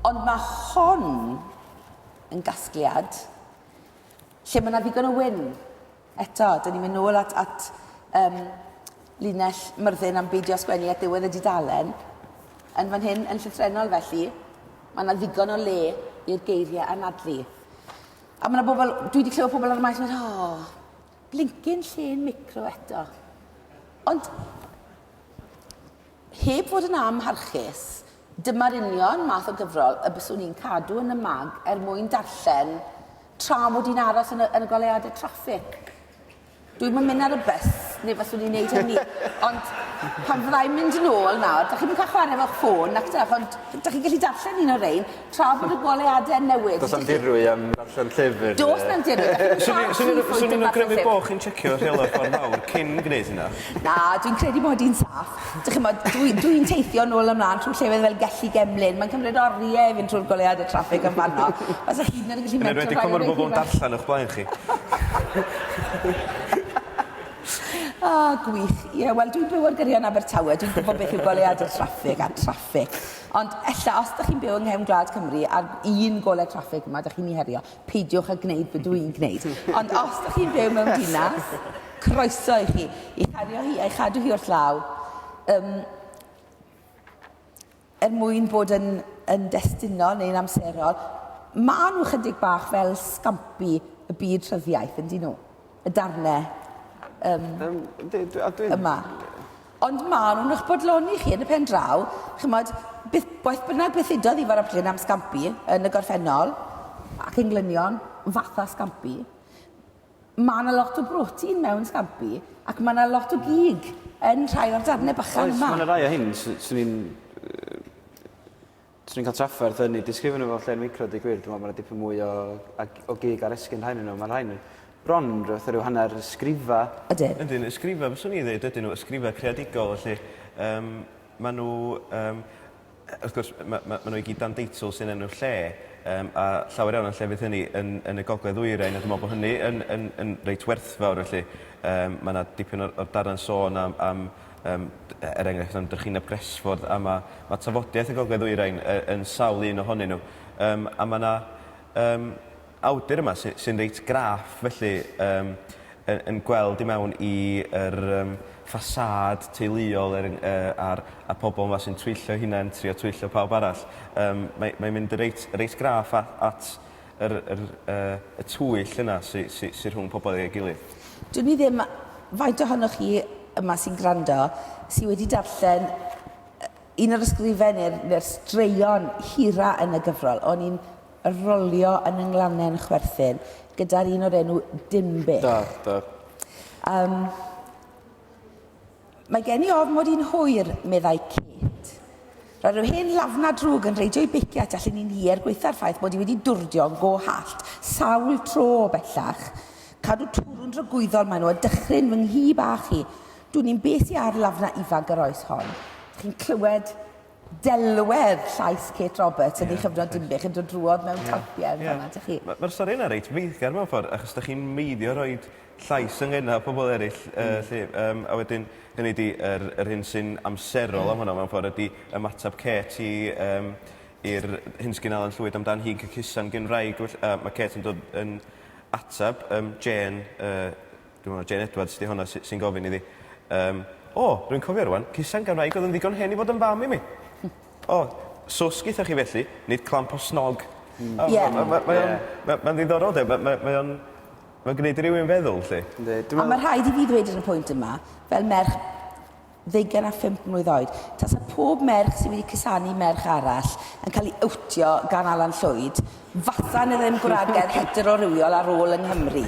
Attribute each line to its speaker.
Speaker 1: Ond mae hon yn gasgliad lle mae yna ddigon o wyn. Eto, dyn ni'n mynd nôl at linell Myrddin am beidio sgwennu at ddiwedd y dudalen. Yn fan hyn, yn llythrennol felly, mae yna ddigon o le i'r geiriau anadlu. A mae yna bobl, dwi wedi clywed pobl ar y maes yn meddwl, blincyn lle'n micro eto. Ond, heb fod yn amharchus, dyma'r union math o gyfrol y byswn ni'n cadw yn y mag mwyn darllen tra mod i'n aros yn y goleuadau traffig. Dwi'n mynd ar y bus, neu fyswn i'n neud hynny. Ond pan fyddai'n mynd yn ôl nawr, da chi'n cael chwarae efo'ch ffôn, ac ond da chi'n gallu darllen un o'r ein, tra bod y goleuadau newid.
Speaker 2: Does am dirwy am darllen llyfr?
Speaker 1: Dos na'n dirwy.
Speaker 3: Swn i'n awgrymu bo chi'n checio rheolau ffordd fawr cyn gwneud hynna?
Speaker 1: Na, dwi'n credu mod i'n saff. Dwi'n teithio nôl ymlaen trwy llefydd fel Gelli Gemlyn. Mae'n cymryd oriau i fynd trwy'r goleuadau traffig yn fanno. Fas a hyd yn gallu
Speaker 3: mentro rhai o'r bobl yn darllen o'ch blaen chi.
Speaker 1: Gwych. Wel, dwi'n byw ar gyrion Abertawe. Dwi'n gwybod beth yw goleuadau traffig a traffig. Ond ella, os ydych chi'n byw yng Nghefn Gwlad Cymru ar un golau traffig yma, ydych chi'n ei herio, peidiwch â gwneud beth dwi'n gwneud. Ond os ydych chi'n byw mewn dinas, croeso i chi, i chario hi, a'i chadw hi o'r llaw, mwyn bod yn destunol neu'n amserol, mae nhw chydig bach fel scampi y byd rhyddiaeth, yndyn nhw? Y darnau yma. Ond mae nhw'n eich bodloni chi yn y pen draw, chymod, boeth bynnag beth udodd i fod ablin am scampi yn y gorffennol, ac englynion, fatha scampi, mae yna lot o brotein mewn scampi, ac mae yna lot o gig yn rhai o'r darnau bychan yma.
Speaker 2: Mae yna rai o hyn, swn i'n cael trafferth yn ei disgrifio nhw fel lle'n micro, di gwir, dwi'n meddwl mae'n dipyn mwy o gig ar esgyn rhain nhw, mae'n rhain bron rhywbeth rhyw hanner ysgrifa.
Speaker 1: Ydyn?
Speaker 3: Ydyn, ysgrifa, byswn i ddweud, ydyn nhw ysgrifa creadigol, felly maen nhw, wrth gwrs, maen nhw i gyd dan deitl sy'n enw lle, a llawer iawn o'n llefydd hynny yn y gogledd ddwyrain, a dwi'n meddwl bod hynny yn reit werthfawr, felly mae yna dipyn o'r darn sôn am enghraifft am Drychineb Gresffordd, a mae tafodiaeth y gogledd ddwyrain yn sawl un ohonyn nhw. A mae yna awdur yma sy'n reit graff, felly yn gweld i mewn i'r ffasad teuluol a pobl yma sy'n twyllio hunain, trio twyllio pawb arall. Mae'n mynd reit graff at y twyll yna sy'n rhwng pobl ei gilydd.
Speaker 1: Dwi'n ni ddim, faint ohonoch chi yma sy'n gwrando, sydd wedi darllen un o'r ysgrifen neu'r straeon hira yn y gyfrol, o'n i'n rolio yn ynglanen chwerthin gyda'r un o'r enw Ddinbych.
Speaker 2: Da.
Speaker 1: Mae gen i ofn mod i'n hwyr, meddai Kate. Roedd rhyw hen lafna drwg yn reidio i biciat allan ni'n hir gweitha'r ffaith bod i wedi dwrdio yn go hallt, sawl tro bellach. Cadw twrwn drogwyddol maen nhw a dychryn fy nghi bach i. Dwi'n ni'n beth i ar lafna ifanc yr oes hon. Chi'n clywed delwedd llais Kate Roberts yn ei chyfnod Ddinbych yn dod drwodd mewn talpiau.
Speaker 3: Mae'r stori yna reit feithgar mewn ffordd, achos da chi'n meiddio rhoi llais yng Nghynna pobl eraill, a wedyn hynny ydi yr hyn sy'n amserol am hwnna mewn ffordd ydi ymateb Kate i'r hyn sgyn Alan Llwyd amdan hi'n cycusan gen wraig. Mae Kate yn dod yn atab Jane, dwi'n meddwl Jane Edwards di hwnna sy'n gofyn iddi. Rwy'n cofio rwan, cusan gan wraig oedd yn ddigon hen i fod yn fam i mi. Sws gyda chi felly, nid clamp o snog. Mae'n ddiddorol, mae'n gwneud rhywun feddwl, lle.
Speaker 1: A mae rhaid i fi ddweud yn y pwynt yma, fel merch 25 mlwydd oed, tas y pob merch sydd wedi cysanu merch arall yn cael ei awtio gan Alan Llwyd, fatha na ddim gwragedd heterorywiol ar ôl yng Nghymru.